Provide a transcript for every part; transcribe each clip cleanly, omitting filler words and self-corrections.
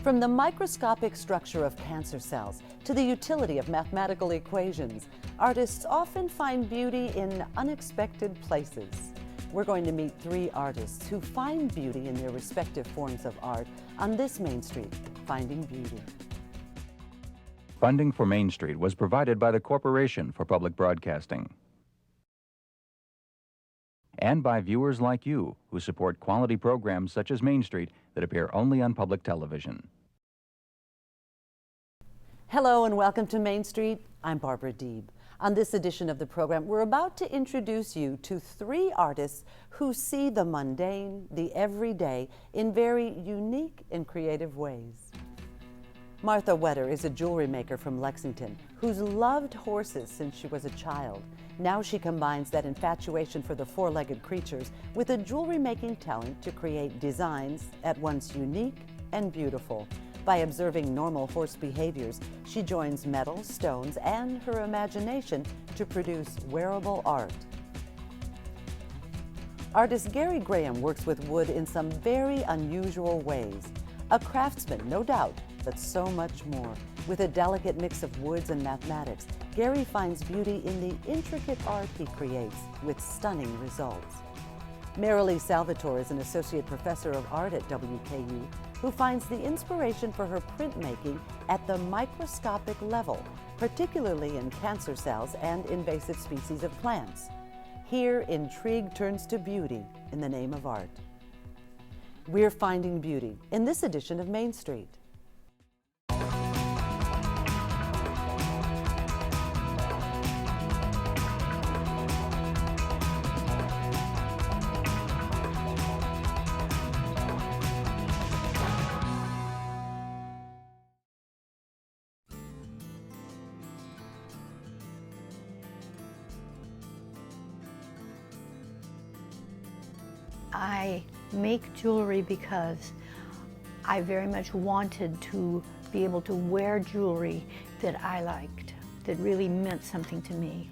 From the microscopic structure of cancer cells to the utility of mathematical equations, artists often find beauty in unexpected places. We're going to meet three artists who find beauty in their respective forms of art on this Main Street, Finding Beauty. Funding for Main Street was provided by the Corporation for Public Broadcasting and by viewers like you who support quality programs such as Main Street that appear only on public television. Hello and welcome to Main Street. I'm Barbara Deeb. On this edition of the program, we're about to introduce you to three artists who see the mundane, the everyday, in very unique and creative ways. Martha Wetter is a jewelry maker from Lexington who's loved horses since she was a child. Now she combines that infatuation for the four-legged creatures with a jewelry-making talent to create designs at once unique and beautiful. By observing normal horse behaviors, she joins metal, stones, and her imagination to produce wearable art. Artist Gary Graham works with wood in some very unusual ways. A craftsman, no doubt, but so much more. With a delicate mix of woods and mathematics, Gary finds beauty in the intricate art he creates with stunning results. Marilee Salvator is an associate professor of art at WKU who finds the inspiration for her printmaking at the microscopic level, particularly in cancer cells and invasive species of plants. Here, intrigue turns to beauty in the name of art. We're finding beauty in this edition of Main Street. I make jewelry because I very much wanted to be able to wear jewelry that I liked, that really meant something to me.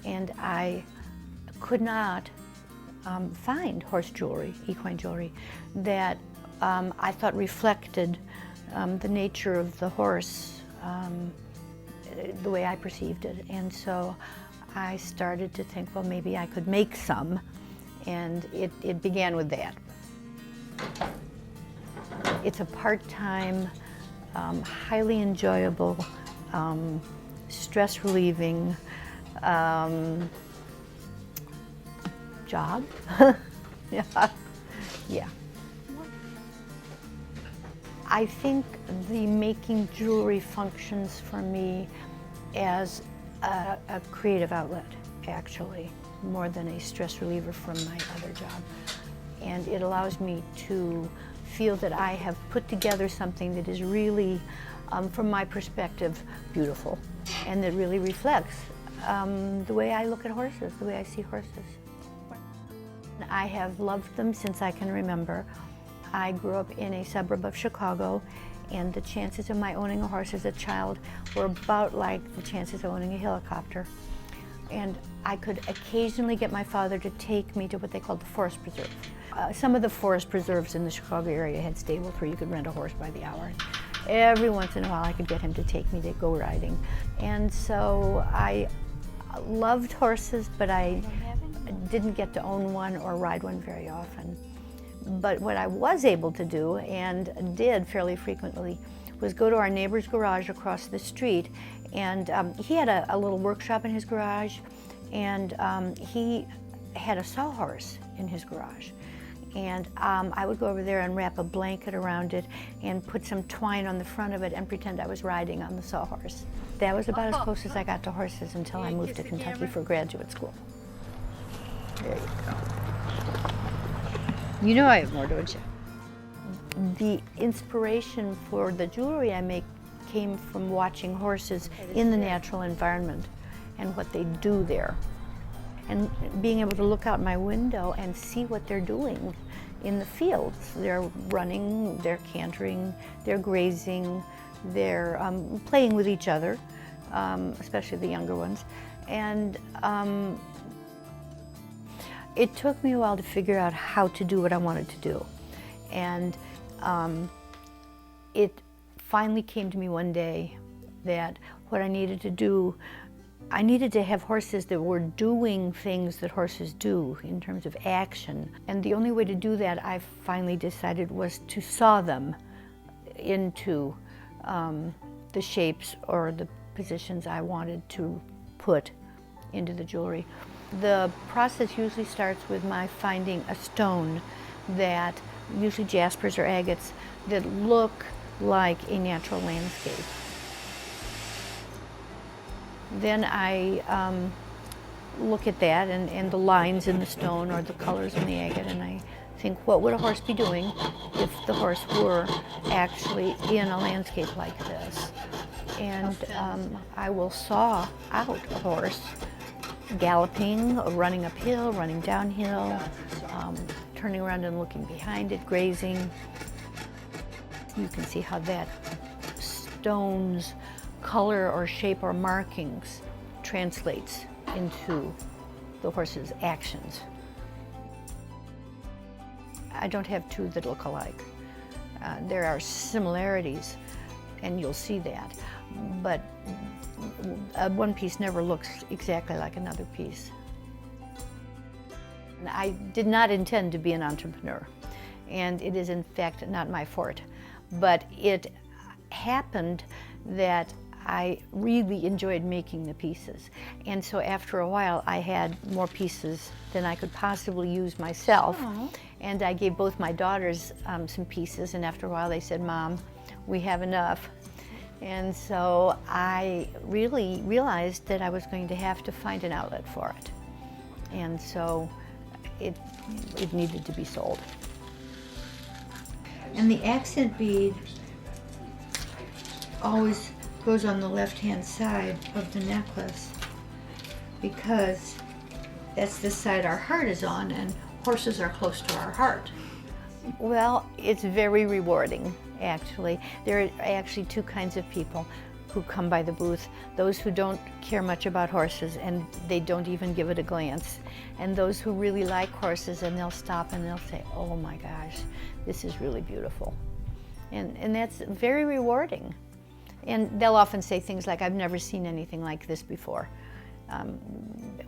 And I could not find horse jewelry, equine jewelry, that I thought reflected the nature of the horse the way I perceived it. And so I started to think, well, maybe I could make some. And it began with that. It's a part-time, highly enjoyable, stress-relieving job. Yeah. I think the making jewelry functions for me as a creative outlet, actually, more than a stress reliever from my other job. And it allows me to feel that I have put together something that is really, from my perspective, beautiful, and that really reflects the way I look at horses, the way I see horses. I have loved them since I can remember. I grew up in a suburb of Chicago, and the chances of my owning a horse as a child were about like the chances of owning a helicopter. And I could occasionally get my father to take me to what they called the forest preserve. Some of the forest preserves in the Chicago area had stables where you could rent a horse by the hour. Every once in a while I could get him to take me to go riding. And so I loved horses, but I didn't get to own one or ride one very often. But what I was able to do, and did fairly frequently, was go to our neighbor's garage across the street. And he had a little workshop in his garage, and he had a sawhorse in his garage. And I would go over there and wrap a blanket around it and put some twine on the front of it and pretend I was riding on the sawhorse. That was about as close as I got to horses until I moved to Kentucky for graduate school. There you go. You know I have more, don't you? The inspiration for the jewelry I make came from watching horses in the natural environment and what they do there. And being able to look out my window and see what they're doing in the fields. They're running, they're cantering, they're grazing, they're playing with each other, especially the younger ones. And it took me a while to figure out how to do what I wanted to do. And it finally came to me one day that what I needed to do, I needed to have horses that were doing things that horses do in terms of action. And the only way to do that, I finally decided, was to saw them into the shapes or the positions I wanted to put into the jewelry. The process usually starts with my finding a stone that, usually jaspers or agates, that look like a natural landscape. Then I look at that and the lines in the stone or the colors in the agate, and I think, what would a horse be doing if the horse were actually in a landscape like this? And I will saw out a horse galloping, running uphill, running downhill, turning around and looking behind it, grazing. You can see how that stone's color or shape or markings translates into the horse's actions. I don't have two that look alike. There are similarities, and you'll see that, but one piece never looks exactly like another piece. And I did not intend to be an entrepreneur, and it is in fact not my forte, but it happened that I really enjoyed making the pieces. And so after a while, I had more pieces than I could possibly use myself. Aww. And I gave both my daughters some pieces, and after a while they said, "Mom, we have enough." And so I really realized that I was going to have to find an outlet for it. And so it needed to be sold. And the accent bead always goes on the left-hand side of the necklace because that's the side our heart is on, and horses are close to our heart. Well, it's very rewarding, actually. There are actually two kinds of people who come by the booth. Those who don't care much about horses and they don't even give it a glance. And those who really like horses, and they'll stop and they'll say, "Oh my gosh, this is really beautiful." And that's very rewarding. And they'll often say things like, "I've never seen anything like this before,"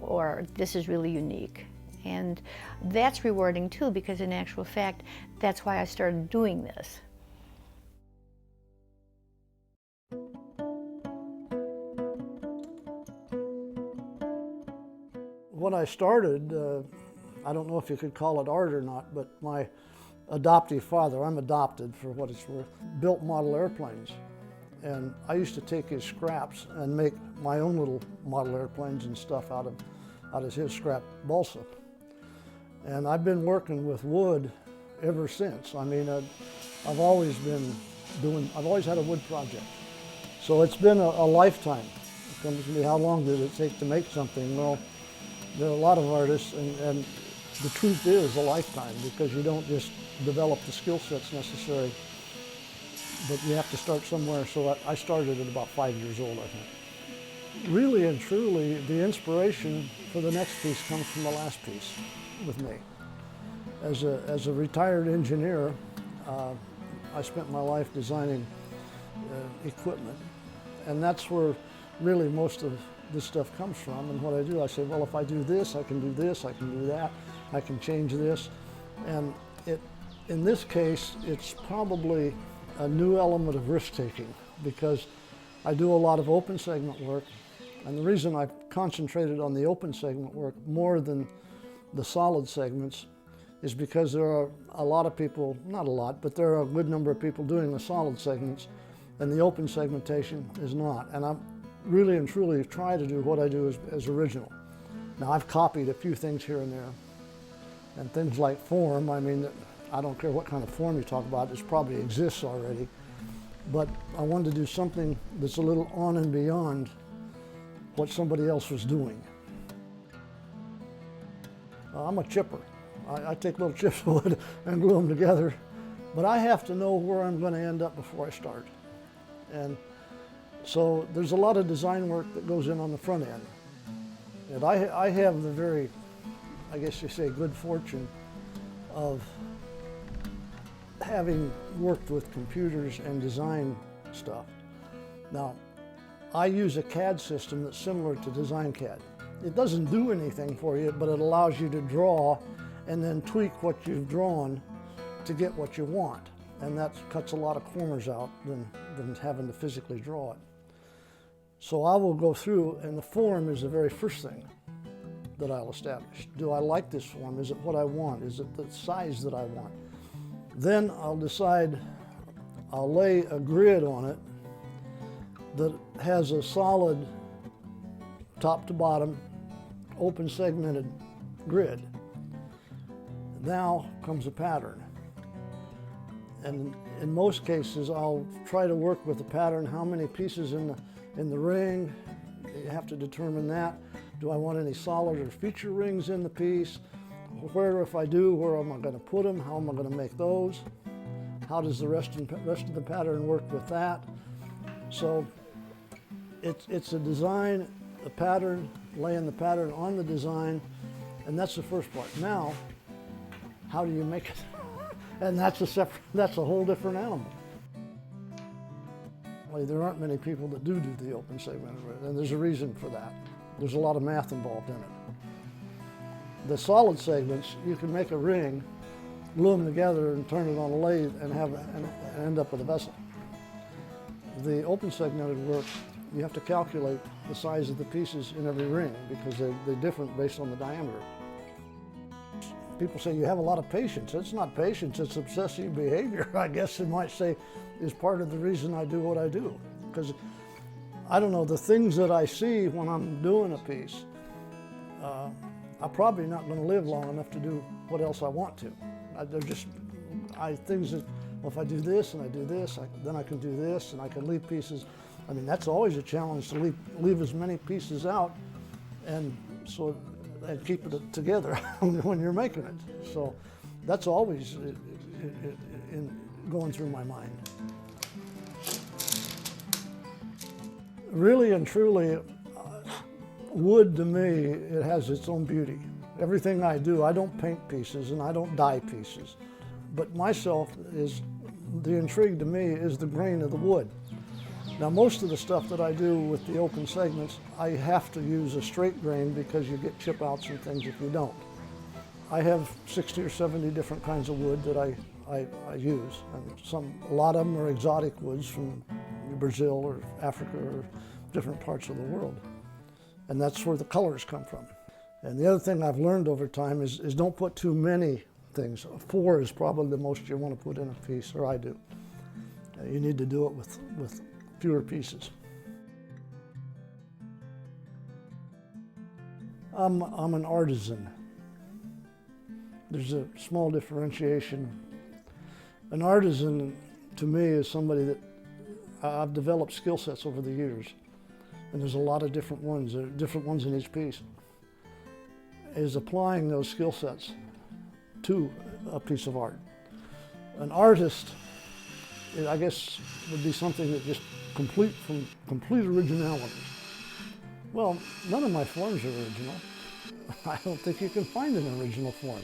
or "This is really unique." And that's rewarding too, because in actual fact, that's why I started doing this. When I started, I don't know if you could call it art or not, but my adoptive father, I'm adopted for what it's worth, built model airplanes. And I used to take his scraps and make my own little model airplanes and stuff out of his scrap balsa. And I've been working with wood ever since. I mean, I've always had a wood project. So it's been a lifetime. It comes to me, how long did it take to make something? Well, there are a lot of artists, and the truth is a lifetime, because you don't just develop the skill sets necessary, but you have to start somewhere. So I started at about 5 years old, I think. Really and truly, the inspiration for the next piece comes from the last piece with me. As a retired engineer, I spent my life designing equipment, and that's where really most of this stuff comes from. And what I do, I say, well, if I do this, I can do this, I can do that, I can change this. And in this case, it's probably a new element of risk-taking, because I do a lot of open segment work. And the reason I've concentrated on the open segment work more than the solid segments is because there are a lot of people, not a lot, but there are a good number of people doing the solid segments, and the open segmentation is not. And I'm really and truly try to do what I do as original. Now, I've copied a few things here and there, and things like form, I mean, I don't care what kind of form you talk about, it probably exists already, but I wanted to do something that's a little on and beyond what somebody else was doing. I'm a chipper. I take little chips of wood and glue them together, but I have to know where I'm going to end up before I start. And so there's a lot of design work that goes in on the front end. And I have the very, I guess you say, good fortune of having worked with computers and design stuff. Now, I use a CAD system that's similar to Design CAD. It doesn't do anything for you, but it allows you to draw and then tweak what you've drawn to get what you want. And that cuts a lot of corners out than having to physically draw it. So I will go through, and the form is the very first thing that I'll establish. Do I like this form? Is it what I want? Is it the size that I want? Then I'll decide, I'll lay a grid on it that has a solid top to bottom, open segmented grid. Now comes a pattern. And in most cases, I'll try to work with the pattern. How many pieces in the ring? You have to determine that. Do I want any solid or feature rings in the piece? Where, if I do, where am I going to put them? How am I going to make those? How does the rest of the pattern work with that? So it's a design, a pattern, laying the pattern on the design, and that's the first part. Now, how do you make it? And that's a whole different animal. Well, there aren't many people that do the open segment, and there's a reason for that. There's a lot of math involved in it. The solid segments, you can make a ring, glue them together and turn it on a lathe and end up with a vessel. The open segmented work, you have to calculate the size of the pieces in every ring because they're different based on the diameter. People say you have a lot of patience. It's not patience, it's obsessive behavior, I guess you might say, is part of the reason I do what I do. Because I don't know, the things that I see when I'm doing a piece, I'm probably not going to live long enough to do what else I want to. They're just things that, well, if I do this and I do this, then I can do this and I can leave pieces. I mean, that's always a challenge to leave as many pieces out and keep it together when you're making it. So that's always going through my mind. Really and truly, wood to me, it has its own beauty. Everything I do, I don't paint pieces and I don't dye pieces. But the intrigue to me is the grain of the wood. Now, most of the stuff that I do with the open segments, I have to use a straight grain because you get chip outs and things if you don't. I have 60 or 70 different kinds of wood that I use. And a lot of them are exotic woods from Brazil or Africa or different parts of the world. And that's where the colors come from. And the other thing I've learned over time is don't put too many things. 4 is probably the most you want to put in a piece, or I do. You need to do it with fewer pieces. I'm an artisan. There's a small differentiation. An artisan, to me, is somebody that I've developed skill sets over the years. And there's a lot of different ones. There are different ones in each piece. Is applying those skill sets to a piece of art. An artist, I guess, would be something that just complete originality. Well, none of my forms are original. I don't think you can find an original form.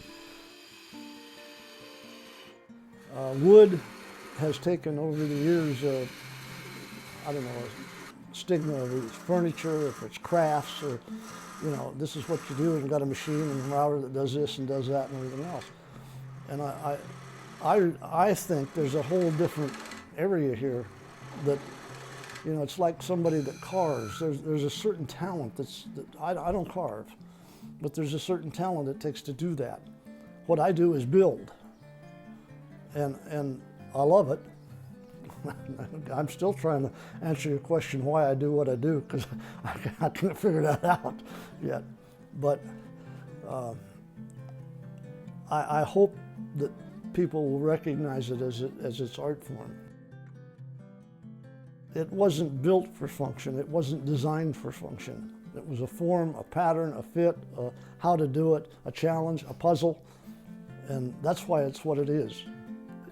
Wood has taken over the years, I don't know, a stigma of it's furniture, if it's crafts, or, you know, this is what you do, and you've got a machine and a router that does this and does that and everything else. And I think there's a whole different area here that, you know, it's like somebody that carves. There's a certain talent that I don't carve, but there's a certain talent it takes to do that. What I do is build, and I love it. I'm still trying to answer your question why I do what I do, because I can't figure that out yet. But I hope that people will recognize it as its art form. It wasn't built for function. It wasn't designed for function. It was a form, a pattern, a fit, how to do it, a challenge, a puzzle, and that's why it's what it is.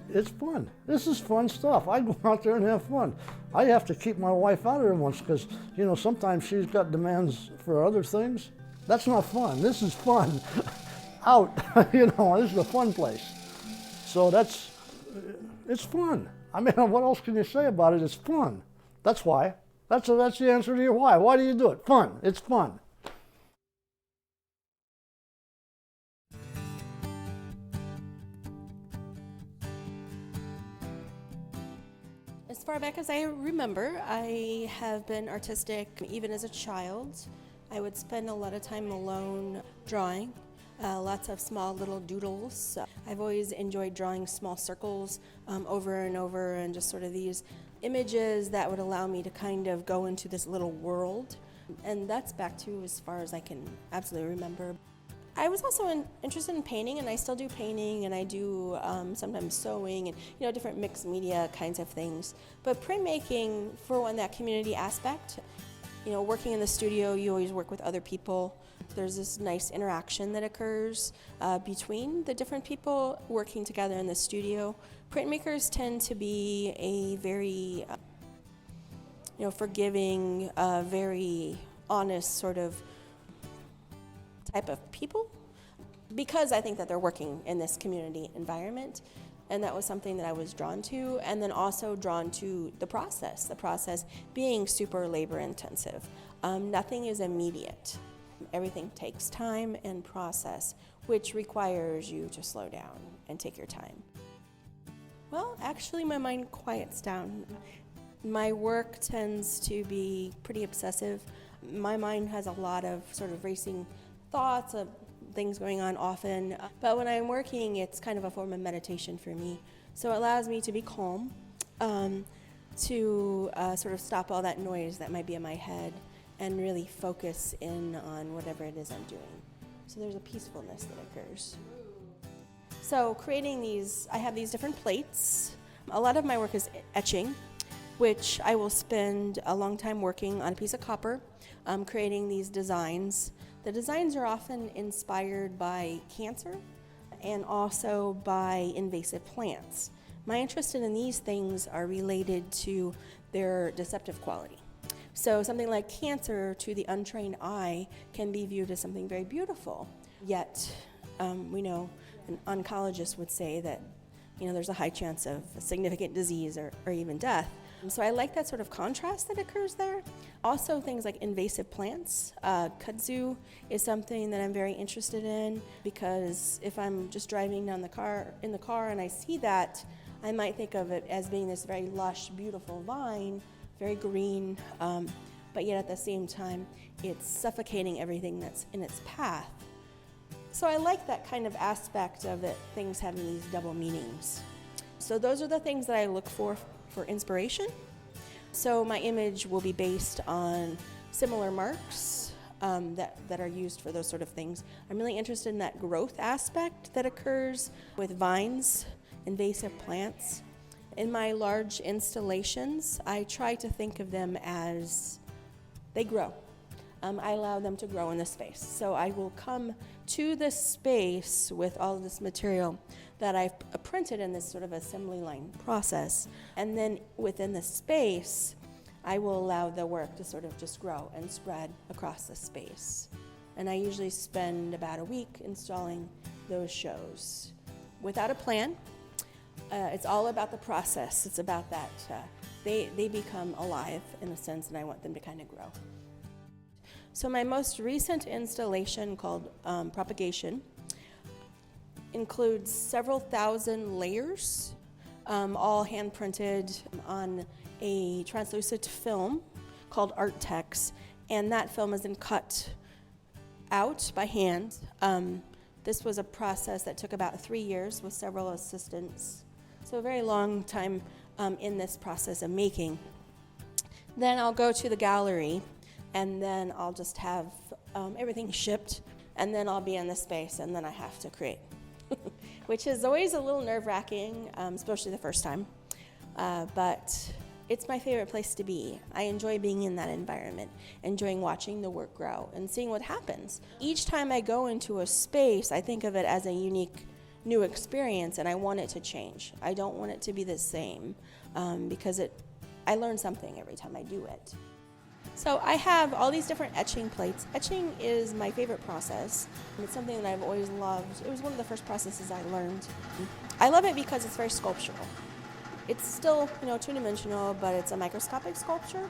It's fun. This is fun stuff. I go out there and have fun. I have to keep my wife out of there once because, you know, sometimes she's got demands for other things. That's not fun. This is fun. Out, you know, this is a fun place. So it's fun. I mean, what else can you say about it? It's fun. That's why. That's the answer to your why. Why do you do it? Fun. It's fun. As far back as I remember, I have been artistic even as a child. I would spend a lot of time alone drawing, lots of small little doodles. I've always enjoyed drawing small circles over and over, and just sort of these images that would allow me to kind of go into this little world. And that's back to as far as I can absolutely remember. I was also interested in painting, and I still do painting, and I do sometimes sewing and different mixed media kinds of things. But printmaking, for one, that community aspect, working in the studio, you always work with other people. There's this nice interaction that occurs between the different people working together in the studio. Printmakers tend to be a very forgiving, very honest sort of type of people, because I think that they're working in this community environment, and that was something that I was drawn to, and then also drawn to the process being super labor intensive. Nothing is immediate. Everything takes time and process, which requires you to slow down and take your time. Well, actually my mind quiets down. My work tends to be pretty obsessive. My mind has a lot of sort of racing thoughts of things going on often, but when I'm working, it's kind of a form of meditation for me. So it allows me to be calm, to sort of stop all that noise that might be in my head and really focus in on whatever it is I'm doing. So there's a peacefulness that occurs. So creating these, I have these different plates. A lot of my work is etching, which I will spend a long time working on a piece of copper, creating these designs. The designs are often inspired by cancer and also by invasive plants. My interest in these things are related to their deceptive quality. So something like cancer to the untrained eye can be viewed as something very beautiful, yet we know an oncologist would say that there's a high chance of a significant disease or even death. So I like that sort of contrast that occurs there. Also things like invasive plants. Kudzu is something that I'm very interested in, because if I'm just driving down in the car and I see that, I might think of it as being this very lush, beautiful vine, very green, but yet at the same time, it's suffocating everything that's in its path. So I like that kind of aspect of it, things having these double meanings. So those are the things that I look for inspiration. So my image will be based on similar marks that are used for those sort of things. I'm really interested in that growth aspect that occurs with vines, invasive plants. In my large installations, I try to think of them as they grow. I allow them to grow in the space. So I will come to this space with all of this material that I've printed in this sort of assembly line process. And then within the space, I will allow the work to sort of just grow and spread across the space. And I usually spend about a week installing those shows without a plan. It's all about the process. It's about that. They become alive in a sense, and I want them to kind of grow. So my most recent installation, called Propagation, includes several thousand layers, all hand printed on a translucent film called Art Tex, and that film is then cut out by hand. This was a process that took about 3 years with several assistants, so a very long time in this process of making. Then I'll go to the gallery, and then I'll just have everything shipped, and then I'll be in the space, and then I have to create, which is always a little nerve-wracking, especially the first time, but it's my favorite place to be. I enjoy being in that environment, enjoying watching the work grow and seeing what happens. Each time I go into a space, I think of it as a unique new experience, and I want it to change. I don't want it to be the same, because I learn something every time I do it. So I have all these different etching plates. Etching is my favorite process. It's something that I've always loved. It was one of the first processes I learned. I love it because it's very sculptural. It's still, two-dimensional, but it's a microscopic sculpture.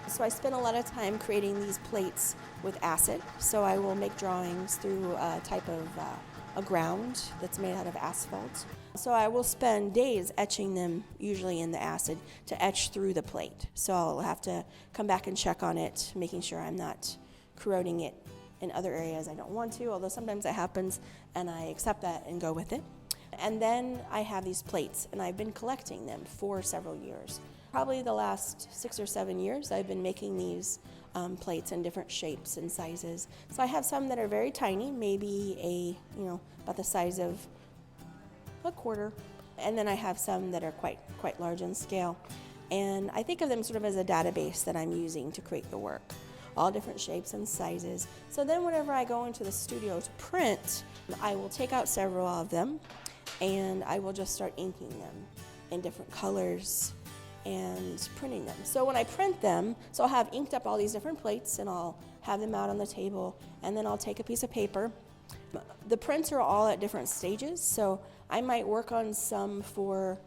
So I spend a lot of time creating these plates with acid. So I will make drawings through a type of a ground that's made out of asphalt. So I will spend days etching them, usually in the acid, to etch through the plate. So I'll have to come back and check on it, making sure I'm not corroding it in other areas I don't want to, although sometimes that happens, and I accept that and go with it. And then I have these plates, and I've been collecting them for several years. Probably the last 6 or 7 years, I've been making these plates in different shapes and sizes. So I have some that are very tiny, maybe about the size of a quarter. And then I have some that are quite large in scale. And I think of them sort of as a database that I'm using to create the work. All different shapes and sizes. So then whenever I go into the studio to print, I will take out several of them and I will just start inking them in different colors and printing them. So when I print them, so I'll have inked up all these different plates and I'll have them out on the table, and then I'll take a piece of paper. The prints are all at different stages, so I might work on some for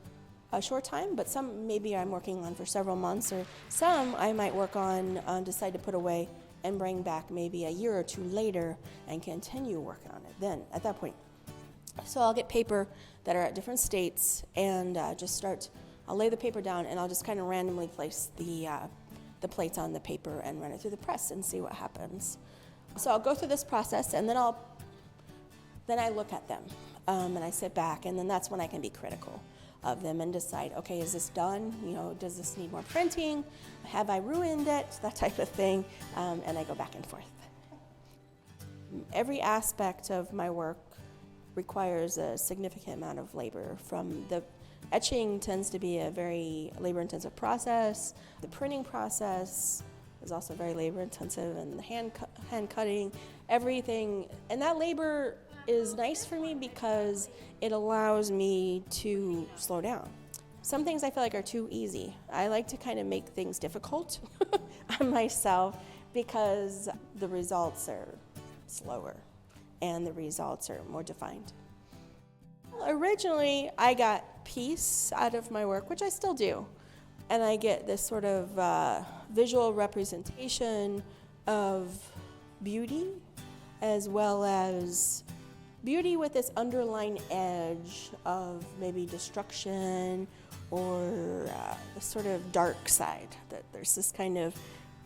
a short time, but some maybe I'm working on for several months, or some I might work on, decide to put away and bring back maybe a year or two later and continue working on it then at that point. So I'll get paper that are at different states and I'll lay the paper down and I'll just kind of randomly place the plates on the paper and run it through the press and see what happens. So I'll go through this process and then I look at them and I sit back, and then that's when I can be critical of them and decide, okay, is this done? Does this need more printing? Have I ruined it? That type of thing, and I go back and forth. Every aspect of my work requires a significant amount of labor. From the etching tends to be a very labor-intensive process. The printing process is also very labor-intensive, and the hand cutting, everything. And that labor is nice for me because it allows me to slow down. Some things I feel like are too easy. I like to kind of make things difficult on myself because the results are slower and the results are more defined. Originally, I got peace out of my work, which I still do, and I get this sort of visual representation of beauty, as well as beauty with this underlying edge of maybe destruction or the sort of dark side, that there's this kind of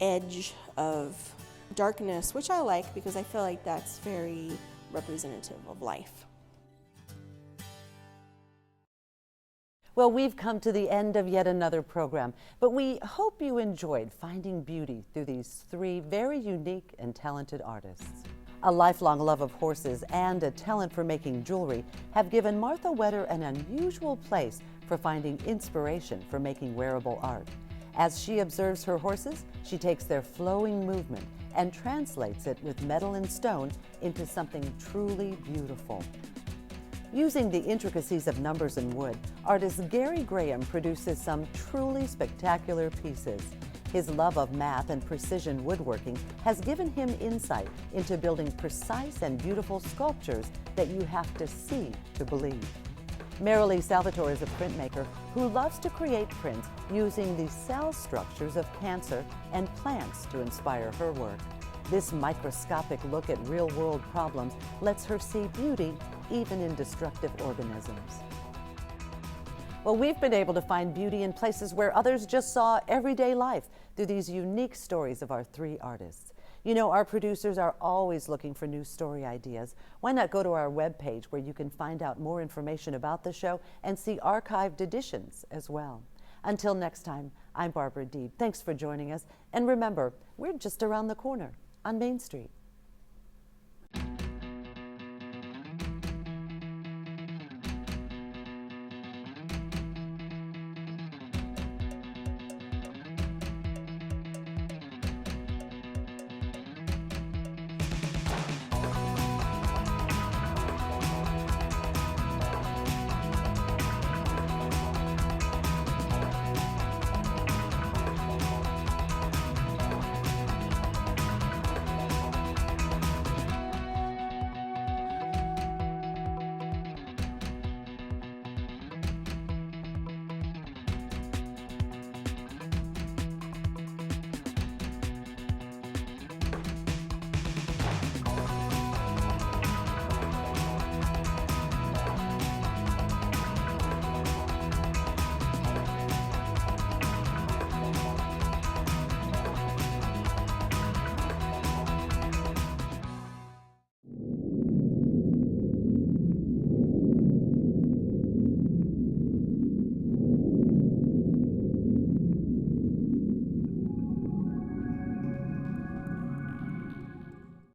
edge of darkness, which I like because I feel like that's very representative of life. Well, we've come to the end of yet another program, but we hope you enjoyed finding beauty through these three very unique and talented artists. A lifelong love of horses and a talent for making jewelry have given Martha Wetter an unusual place for finding inspiration for making wearable art. As she observes her horses, she takes their flowing movement and translates it with metal and stone into something truly beautiful. Using the intricacies of numbers and wood, artist Gary Graham produces some truly spectacular pieces. His love of math and precision woodworking has given him insight into building precise and beautiful sculptures that you have to see to believe. Marilee Salvator is a printmaker who loves to create prints using the cell structures of cancer and plants to inspire her work. This microscopic look at real-world problems lets her see beauty even in destructive organisms. Well, we've been able to find beauty in places where others just saw everyday life through these unique stories of our three artists. You know, our producers are always looking for new story ideas. Why not go to our webpage where you can find out more information about the show and see archived editions as well. Until next time, I'm Barbara Deeb. Thanks for joining us. And remember, we're just around the corner on Main Street.